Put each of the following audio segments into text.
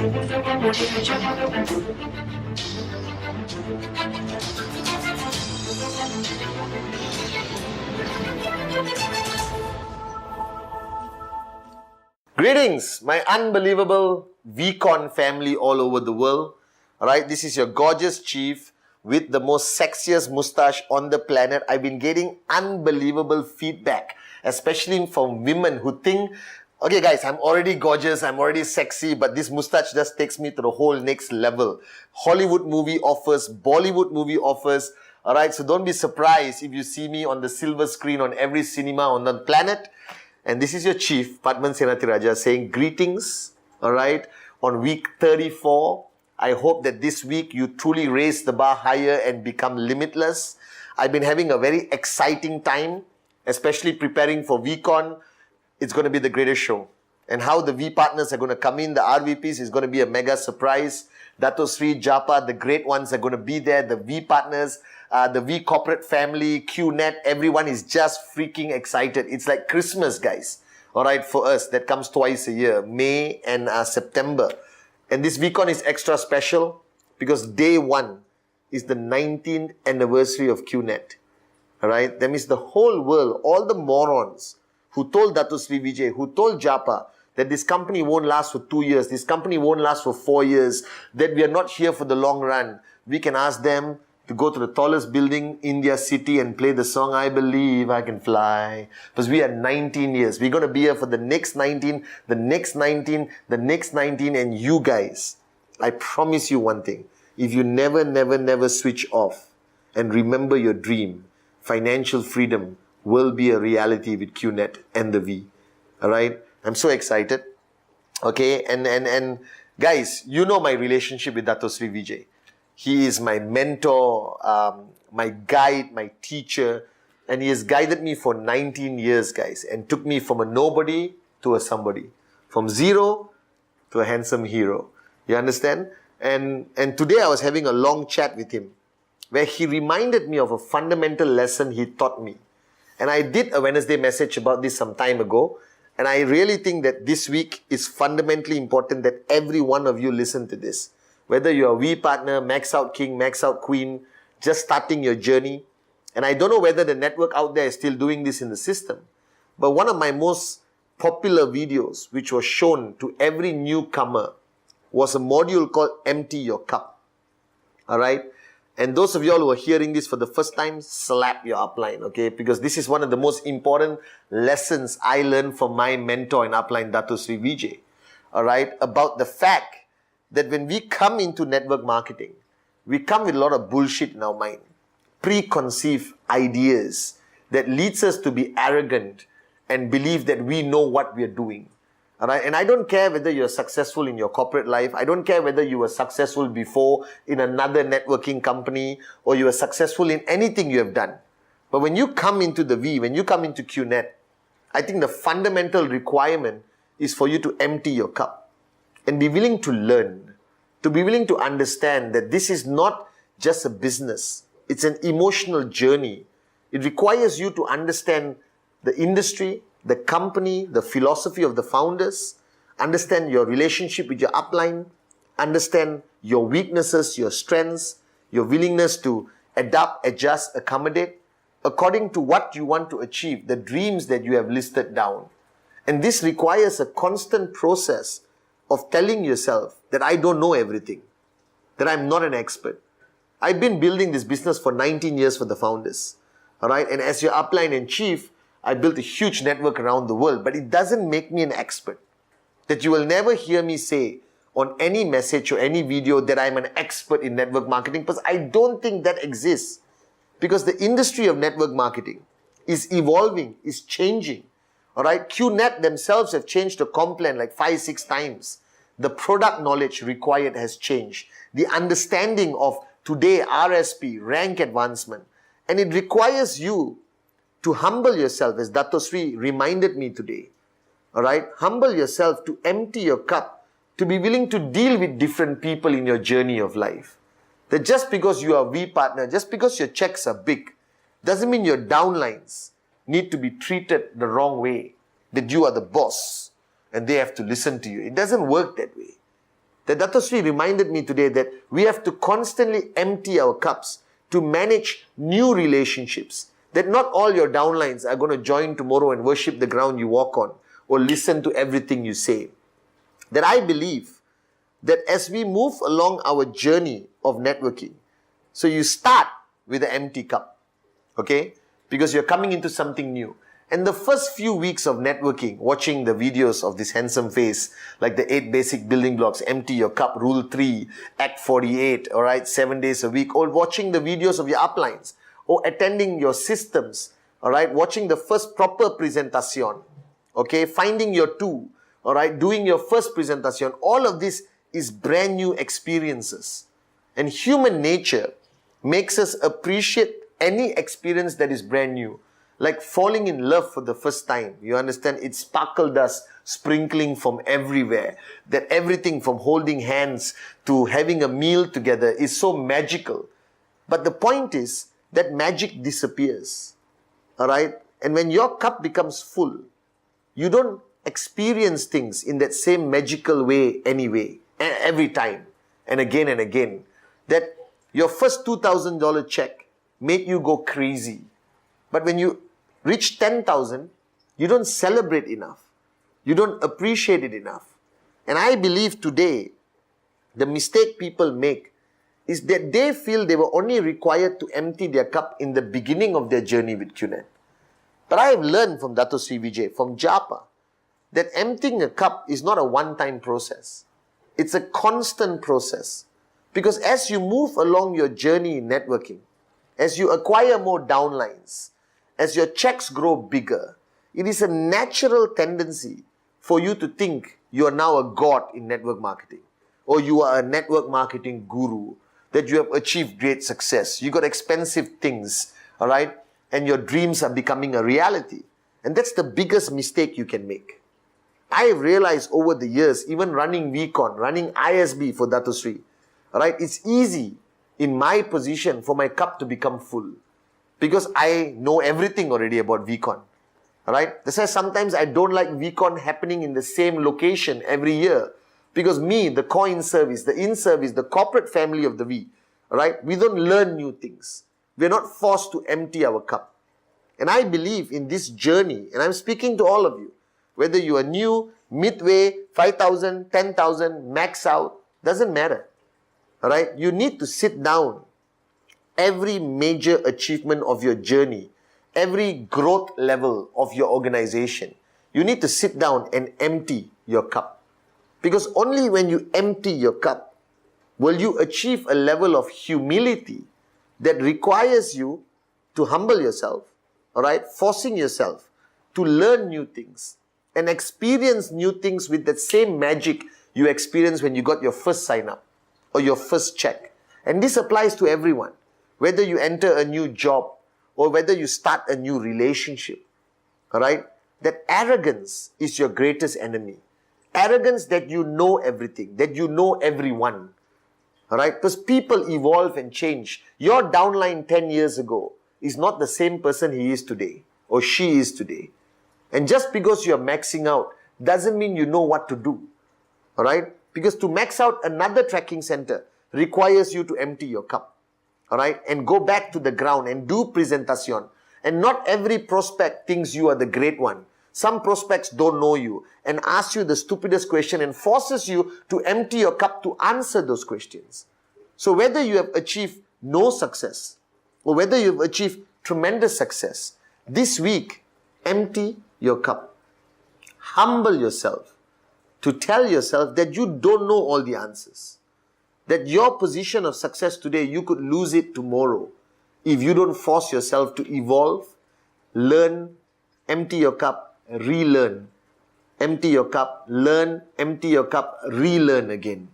Greetings, my unbelievable VCon family all over the world. Alright, this is your gorgeous chief with the most sexiest mustache on the planet. I've been getting unbelievable feedback, especially from women who think, okay guys, I'm already gorgeous, I'm already sexy, but this mustache just takes me to the whole next level. Hollywood movie offers, Bollywood movie offers. Alright, so don't be surprised if you see me on the silver screen on every cinema on the planet. And this is your chief, Pathman Senathirajah, saying greetings, alright, on week 34. I hope that this week you truly raise the bar higher and become limitless. I've been having a very exciting time, especially preparing for VCon. It's going to be the greatest show. And how the V partners are going to come in, the RVPs, is going to be a mega surprise. Dato Sri, Japa, the great ones are going to be there. The V partners, the V corporate family, QNet, everyone is just freaking excited. It's like Christmas, guys. All right, for us, that comes twice a year, May and September. And this VCon is extra special because day one is the 19th anniversary of QNet. All right, that means the whole world, all the morons who told Dato Sri Vijay, who told Japa that this company won't last for 2 years, this company won't last for 4 years, that we are not here for the long run. We can ask them to go to the tallest building in their city and play the song, I Believe I Can Fly. Because we are 19 years. We're going to be here for the next 19, the next 19, the next 19. And you guys, I promise you one thing. If you never switch off and remember your dream, financial freedom will be a reality with QNet and the V. Alright? I'm so excited. Okay? And guys, you know my relationship with Dato Sri Vijay. He is my mentor, my guide, my teacher, and he has guided me for 19 years, guys, and took me from a nobody to a somebody, from zero to a handsome hero. You understand? And today I was having a long chat with him, where he reminded me of a fundamental lesson he taught me. And I did a Wednesday message about this some time ago, and I really think that this week is fundamentally important that every one of you listen to this. Whether you're a V partner, max out king, max out queen, just starting your journey. And I don't know whether the network out there is still doing this in the system. But one of my most popular videos, which was shown to every newcomer, was a module called Empty Your Cup. Alright? And those of you all who are hearing this for the first time, slap your upline, okay? Because this is one of the most important lessons I learned from my mentor in upline, Dato Sri Vijay. Alright? About the fact that when we come into network marketing, we come with a lot of bullshit in our mind. Preconceived ideas that leads us to be arrogant and believe that we know what we are doing. Alright? And I don't care whether you're successful in your corporate life. I don't care whether you were successful before in another networking company or you were successful in anything you have done. But when you come into the V, when you come into QNet, I think the fundamental requirement is for you to empty your cup and be willing to learn, to be willing to understand that this is not just a business. It's an emotional journey. It requires you to understand the industry, the company, the philosophy of the founders, understand your relationship with your upline, understand your weaknesses, your strengths, your willingness to adapt, adjust, accommodate, according to what you want to achieve, the dreams that you have listed down. And this requires a constant process of telling yourself that I don't know everything, that I'm not an expert. I've been building this business for 19 years for the founders. All right? And as your upline and chief, I built a huge network around the world, but it doesn't make me an expert. That you will never hear me say on any message or any video that I'm an expert in network marketing, because I don't think that exists. Because the industry of network marketing is evolving, is changing. All right? QNet themselves have changed the comp plan like 5-6 times. The product knowledge required has changed. The understanding of today RSP, rank advancement. And it requires you to humble yourself, as Dato Sri reminded me today. Alright? Humble yourself to empty your cup, to be willing to deal with different people in your journey of life. That just because you are a V partner, just because your checks are big, doesn't mean your downlines need to be treated the wrong way. That you are the boss and they have to listen to you. It doesn't work that way. That Dato Sri reminded me today that we have to constantly empty our cups to manage new relationships. That not all your downlines are going to join tomorrow and worship the ground you walk on or listen to everything you say. That I believe that as we move along our journey of networking, so you start with an empty cup, okay? Because you're coming into something new. And the first few weeks of networking, watching the videos of this handsome face, like the 8 basic building blocks, empty your cup, rule 3, act 48, all right, 7 days a week, or watching the videos of your uplines, or attending your systems, all right, watching the first proper presentation, okay, finding your two, all right, doing your first presentation, all of this is brand new experiences. And human nature makes us appreciate any experience that is brand new. Like falling in love for the first time. You understand? It's sparkle dust sprinkling from everywhere. That everything from holding hands to having a meal together is so magical. But the point is that magic disappears. Alright? And when your cup becomes full, you don't experience things in that same magical way anyway. Every time. And again. That your first $2,000 check made you go crazy. But when you reach 10,000, you don't celebrate enough. You don't appreciate it enough. And I believe today, the mistake people make is that they feel they were only required to empty their cup in the beginning of their journey with QNet. But I have learned from Dato Sri Vijay, from Japa, that emptying a cup is not a one-time process. It's a constant process. Because as you move along your journey in networking, as you acquire more downlines, as your checks grow bigger, it is a natural tendency for you to think you are now a god in network marketing, or you are a network marketing guru, that you have achieved great success. You got expensive things, all right? And your dreams are becoming a reality. And that's the biggest mistake you can make. I have realized over the years, even running VCon, running ISB for Dato Sri, all right, it's easy in my position for my cup to become full. Because I know everything already about VCon. Alright? That's why sometimes I don't like VCon happening in the same location every year. Because me, the core in-service, the in-service, the corporate family of the V, alright, we don't learn new things. We're not forced to empty our cup. And I believe in this journey, and I'm speaking to all of you, whether you are new, midway, 5,000, 10,000, max out, doesn't matter. Alright? You need to sit down. Every major achievement of your journey, every growth level of your organization, you need to sit down and empty your cup. Because only when you empty your cup will you achieve a level of humility that requires you to humble yourself, all right, forcing yourself to learn new things and experience new things with that same magic you experienced when you got your first sign up or your first check. And this applies to everyone. Whether you enter a new job or whether you start a new relationship, all right? That arrogance is your greatest enemy. Arrogance that you know everything, that you know everyone, all right? Because people evolve and change. Your downline 10 years ago is not the same person he is today or she is today. And just because you're maxing out doesn't mean you know what to do, all right? Because to max out another tracking center requires you to empty your cup. All right, and go back to the ground and do presentation. And not every prospect thinks you are the great one. Some prospects don't know you and ask you the stupidest question and forces you to empty your cup to answer those questions. So whether you have achieved no success or whether you have achieved tremendous success, this week, empty your cup. Humble yourself to tell yourself that you don't know all the answers. That your position of success today, you could lose it tomorrow if you don't force yourself to evolve, learn, empty your cup, relearn. Empty your cup, learn, empty your cup, relearn again.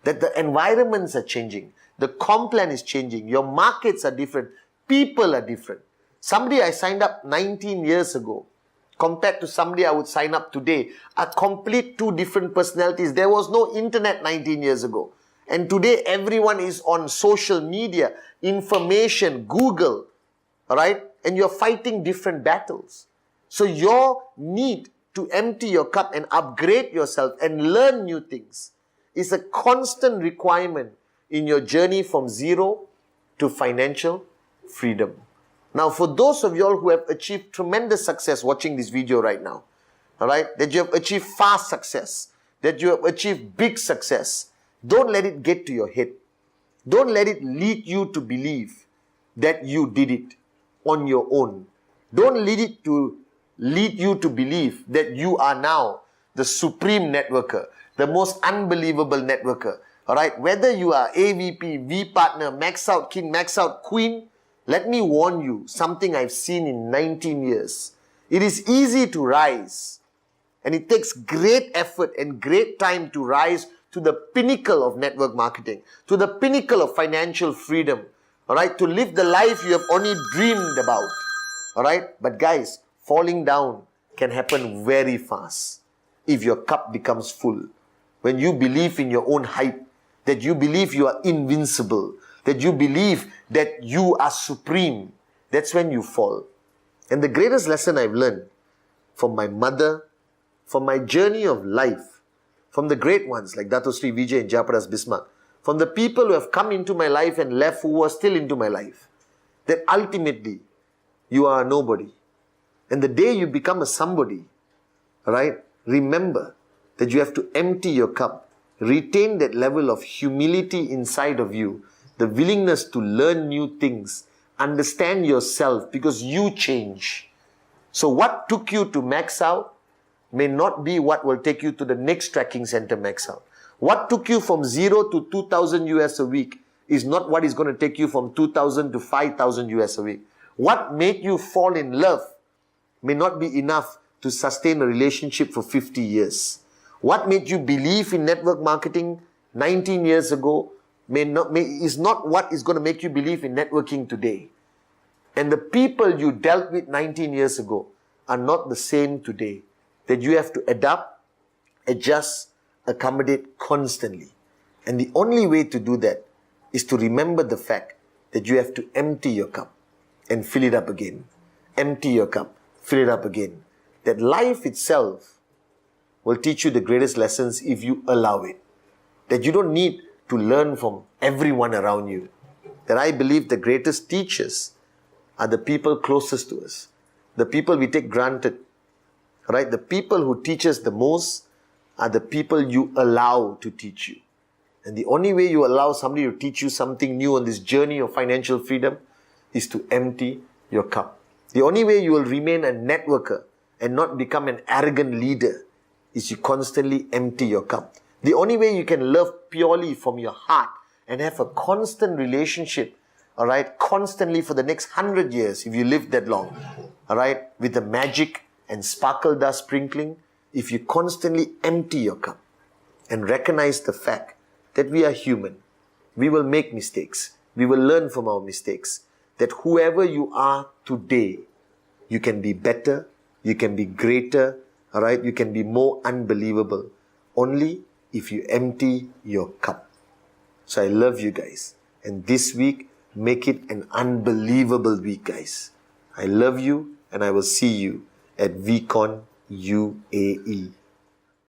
That the environments are changing. The comp plan is changing. Your markets are different. People are different. Somebody I signed up 19 years ago compared to somebody I would sign up today are complete two different personalities. There was no internet 19 years ago. And today everyone is on social media, information, Google, all right? And you're fighting different battles. So your need to empty your cup and upgrade yourself and learn new things is a constant requirement in your journey from zero to financial freedom. Now, for those of y'all who have achieved tremendous success watching this video right now, all right, that you have achieved fast success, that you have achieved big success, don't let it get to your head. Don't let it lead you to believe that you did it on your own. Don't let it to lead you to believe that you are now the supreme networker, the most unbelievable networker. All right, whether you are AVP, V partner, max out king, max out queen, let me warn you something I've seen in 19 years. It is easy to rise, and it takes great effort and great time to rise to the pinnacle of network marketing, to the pinnacle of financial freedom, all right, to live the life you have only dreamed about, all right. But guys, falling down can happen very fast if your cup becomes full. When you believe in your own hype, that you believe you are invincible, that you believe that you are supreme, that's when you fall. And the greatest lesson I've learned from my mother, from my journey of life, from the great ones like Dato Sri Vijay and Jayaprakash Bismarck, from the people who have come into my life and left who are still into my life, that ultimately you are a nobody. And the day you become a somebody, right, remember that you have to empty your cup, retain that level of humility inside of you, the willingness to learn new things, understand yourself, because you change. So what took you to max out may not be what will take you to the next tracking center max out. What took you from 0 to 2,000 US a week is not what is going to take you from 2,000 to 5,000 US a week. What made you fall in love may not be enough to sustain a relationship for 50 years. What made you believe in network marketing 19 years ago is not what is going to make you believe in networking today. And the people you dealt with 19 years ago are not the same today. That you have to adapt, adjust, accommodate constantly. And the only way to do that is to remember the fact that you have to empty your cup and fill it up again. Empty your cup, fill it up again. That life itself will teach you the greatest lessons if you allow it. That you don't need to learn from everyone around you. That I believe the greatest teachers are the people closest to us. The people we take granted. Right? The people who teach us the most are the people you allow to teach you. And the only way you allow somebody to teach you something new on this journey of financial freedom is to empty your cup. The only way you will remain a networker and not become an arrogant leader is you constantly empty your cup. The only way you can love purely from your heart and have a constant relationship, all right, constantly for the next 100 years, if you live that long, all right, with the magic and sparkle dust sprinkling, if you constantly empty your cup and recognize the fact that we are human, we will make mistakes, we will learn from our mistakes, that whoever you are today, you can be better, you can be greater, all right, you can be more unbelievable, only if you empty your cup. So I love you guys, and this week, make it an unbelievable week, guys. I love you, and I will see you at VCon UAE.